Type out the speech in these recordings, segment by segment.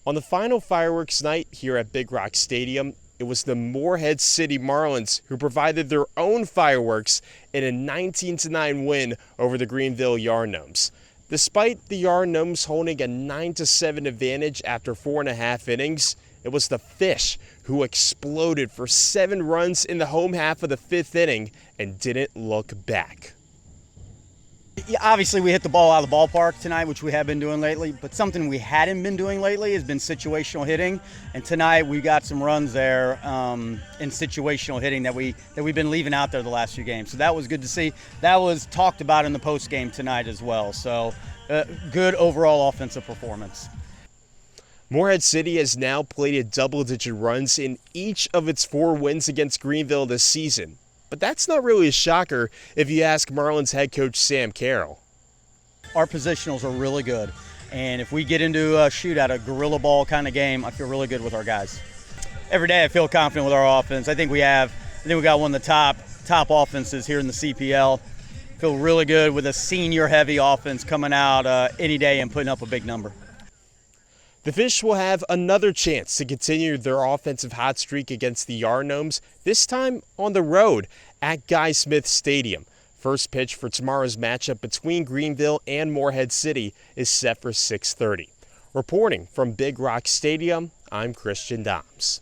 On the final fireworks night here at Big Rock Stadium, it was the Morehead City Marlins who provided their own fireworks in a 19-9 win over the Greenville Gnomes. Despite the Gnomes holding a 9-7 advantage after 4.5 innings, it was the Fish who exploded for 7 runs in the home half of the 5th inning and didn't look back. Yeah, obviously, we hit the ball out of the ballpark tonight, which we have been doing lately, but something we hadn't been doing lately has been situational hitting. And tonight we got some runs there in situational hitting that we've been leaving out there the last few games. So that was good to see. That was talked about in the postgame tonight as well. So good overall offensive performance. Morehead City has now plated double-digit runs in each of its 4 wins against Greenville this season. But that's not really a shocker if you ask Marlins head coach Sam Carroll. Our positionals are really good, and if we get into a shootout, a gorilla ball kind of game, I feel really good with our guys. Every day I feel confident with our offense. I think we got one of the top offenses here in the CPL. Feel really good with a senior-heavy offense coming out any day and putting up a big number. The Fish will have another chance to continue their offensive hot streak against the Gnomes, this time on the road at Guy Smith Stadium. First pitch for tomorrow's matchup between Greenville and Morehead City is set for 6:30. Reporting from Big Rock Stadium, I'm Christian Dahms.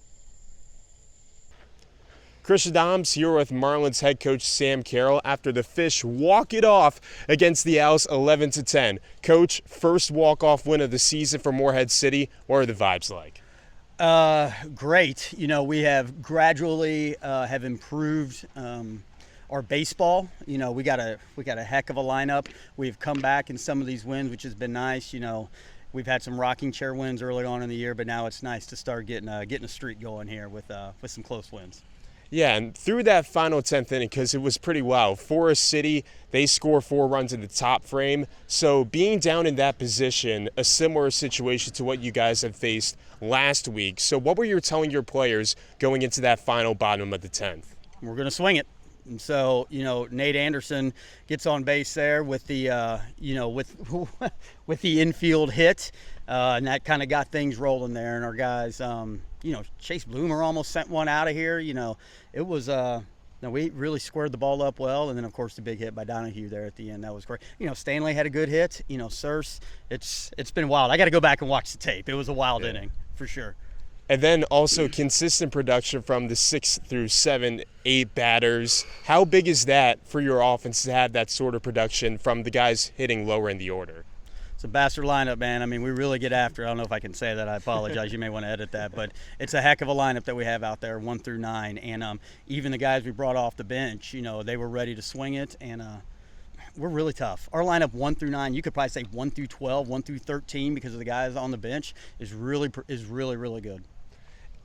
Christian Dahms here with Marlins head coach Sam Carroll after the Fish walk it off against the Owls 11-10. Coach, first walk-off win of the season for Morehead City. What are the vibes like? Great. You know, we have gradually have improved our baseball. You know, we got a heck of a lineup. We've come back in some of these wins, which has been nice. You know, we've had some rocking chair wins early on in the year, but now it's nice to start getting a streak going here with some close wins. Yeah, and through that final 10th inning, because it was pretty wild, Forest City, they score 4 runs in the top frame. So being down in that position, a similar situation to what you guys have faced last week. So what were you telling your players going into that final bottom of the 10th? We're going to swing it. And so, you know, Nate Anderson gets on base there with the, with the infield hit, and that kind of got things rolling there. And our guys, Chase Bloomer almost sent one out of here. You know, it was we really squared the ball up well, and then of course the big hit by Donahue there at the end, that was great. You know, Stanley had a good hit. You know, Surse, it's been wild. I got to go back and watch the tape. It was a wild inning for sure. And then also consistent production from the 6 through 7, 8 batters. How big is that for your offense to have that sort of production from the guys hitting lower in the order? It's a bastard lineup, man. I mean, we really get after it. I don't know if I can say that. I apologize. You may want to edit that. But it's a heck of a lineup that we have out there, 1 through 9. And even the guys we brought off the bench, you know, they were ready to swing it. And we're really tough. Our lineup 1 through 9, you could probably say 1 through 12, 1 through 13, because of the guys on the bench, is really good.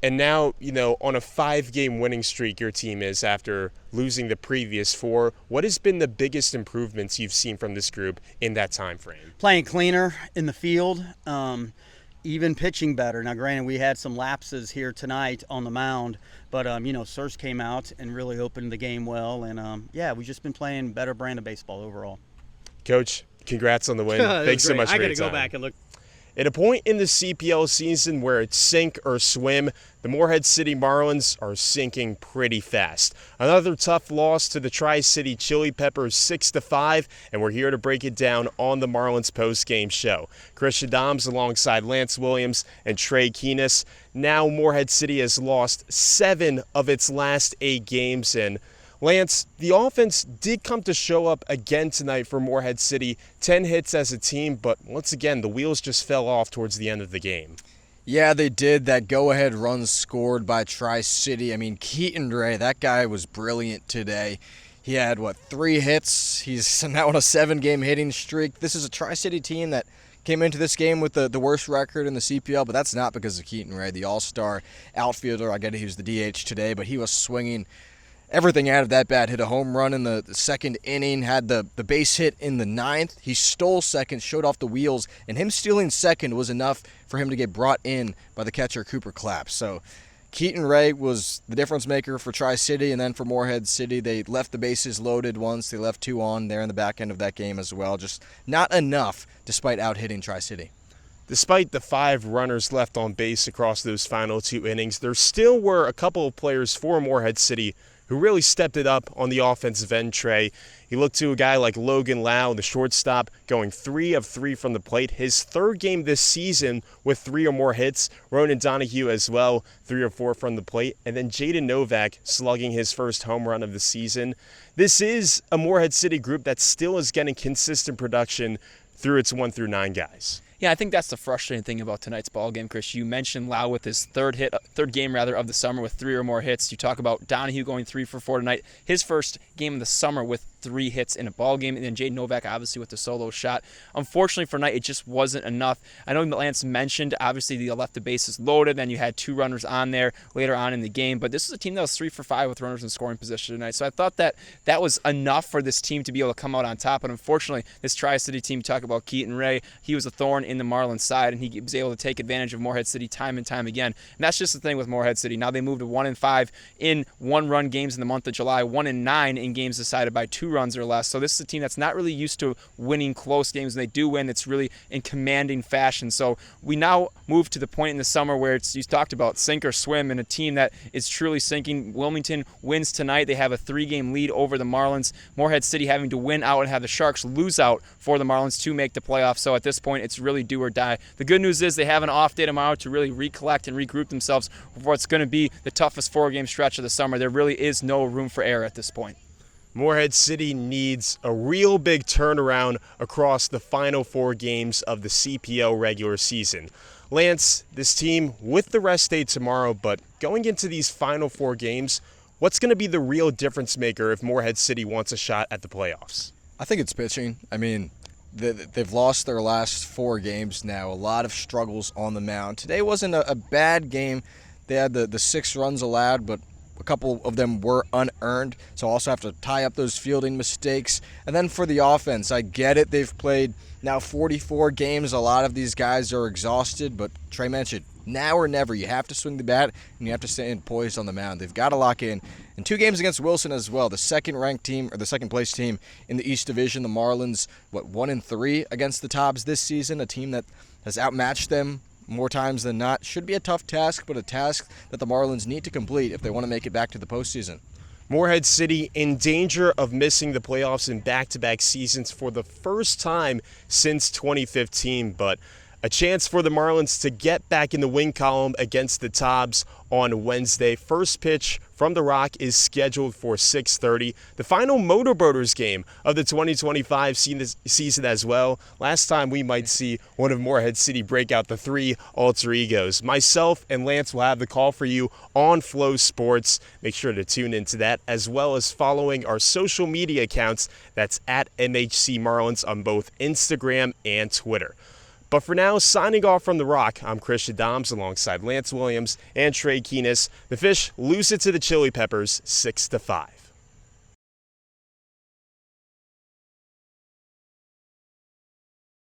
And now, you know, on a 5-game winning streak your team is after losing the previous 4. What has been the biggest improvements you've seen from this group in that time frame? Playing cleaner in the field, even pitching better. Now, granted, we had some lapses here tonight on the mound, but, Surse came out and really opened the game well. And, we've just been playing better brand of baseball overall. Coach, congrats on the win. Thanks so much for your time. I got to go back and look. At a point in the CPL season where it's sink or swim, the Morehead City Marlins are sinking pretty fast. Another tough loss to the Tri-City Chili Peppers 6-5, and we're here to break it down on the Marlins post-game show. Christian Dahms alongside Lance Williams and Trey Keenis. Now Morehead City has lost 7 of its last 8 games, and Lance, the offense did come to show up again tonight for Morehead City. 10 hits as a team, but once again, the wheels just fell off towards the end of the game. Yeah, they did. That go-ahead run scored by Tri-City. I mean, Keaton Ray, that guy was brilliant today. He had, 3 hits? He's now on a 7-game hitting streak. This is a Tri-City team that came into this game with the worst record in the CPL, but that's not because of Keaton Ray, the all-star outfielder. I get it, he was the DH today, but he was swinging everything out of that bat. Hit a home run in the second inning, had the base hit in the 9th. He stole second, showed off the wheels, and him stealing second was enough for him to get brought in by the catcher Cooper Clapp. So Keaton Ray was the difference maker for Tri-City, and then for Morehead City, they left the bases loaded once. They left 2 on there in the back end of that game as well. Just not enough despite out-hitting Tri-City. Despite the 5 runners left on base across those final 2 innings, there still were a couple of players for Morehead City who really stepped it up on the offensive end, Trey. You look to a guy like Logan Lau, the shortstop, going 3 of 3 from the plate. His 3rd game this season with 3 or more hits. Ronan Donahue as well, 3 or 4 from the plate. And then Jaden Novak slugging his first home run of the season. This is a Morehead City group that still is getting consistent production through its 1 through 9 guys. Yeah, I think that's the frustrating thing about tonight's ball game, Chris. You mentioned Lau with his third game of the summer with 3 or more hits. You talk about Donahue going 3 for 4 tonight. His first game of the summer with 3 hits in a ball game, and then Jaden Novak obviously with the solo shot. Unfortunately for tonight, it just wasn't enough. I know Lance mentioned obviously you left the bases loaded, then you had 2 runners on there later on in the game, but this is a team that was 3 for 5 with runners in scoring position tonight. So I thought that was enough for this team to be able to come out on top. But unfortunately, this Tri-City team, talk about Keaton Ray, he was a thorn in the Marlins side, and he was able to take advantage of Morehead City time and time again. And that's just the thing with Morehead City. Now they moved to 1-5 in 1-run games in the month of July, 1-9 in games decided by 2 runs or less. So this is a team that's not really used to winning close games. When they do win, it's really in commanding fashion. So we now move to the point in the summer where you talked about sink or swim, and a team that is truly sinking. Wilmington wins tonight. They have a 3-game lead over the Marlins. Morehead City having to win out and have the Sharks lose out for the Marlins to make the playoffs. So at this point, it's really do or die. The good news is they have an off day tomorrow to really recollect and regroup themselves for what's going to be the toughest 4-game stretch of the summer. There really is no room for error at this point. Morehead City needs a real big turnaround across the final 4 games of the CPO regular season. Lance, this team with the rest day tomorrow, but going into these final 4 games, what's going to be the real difference maker if Morehead City wants a shot at the playoffs? I think it's pitching. I mean, they've lost their last 4 games now. A lot of struggles on the mound. Today wasn't a bad game. They had the 6 runs allowed, but a couple of them were unearned, so also have to tie up those fielding mistakes. And then for the offense, I get it. They've played now 44 games. A lot of these guys are exhausted, but Trey mentioned, now or never. You have to swing the bat, and you have to stand poised on the mound. They've got to lock in. And 2 games against Wilson as well. The second-ranked team, or the second-place team in the East Division, the Marlins, 1-3 against the Tops this season, a team that has outmatched them more times than not. Should be a tough task, but a task that the Marlins need to complete if they want to make it back to the postseason. Morehead City in danger of missing the playoffs in back-to-back seasons for the first time since 2015, but a chance for the Marlins to get back in the win column against the Tops on Wednesday. First pitch from the Rock is scheduled for 6:30. The final Motorboaters game of the 2025 season as well. Last time we might see one of Morehead City break out the 3 alter egos. Myself and Lance will have the call for you on Flow Sports. Make sure to tune into that, as well as following our social media accounts. That's at MHC Marlins on both Instagram and Twitter. But for now, signing off from The Rock, I'm Christian Dahms alongside Lance Williams and Trey Keenis. The Fish lose it to the Chili Peppers 6-5.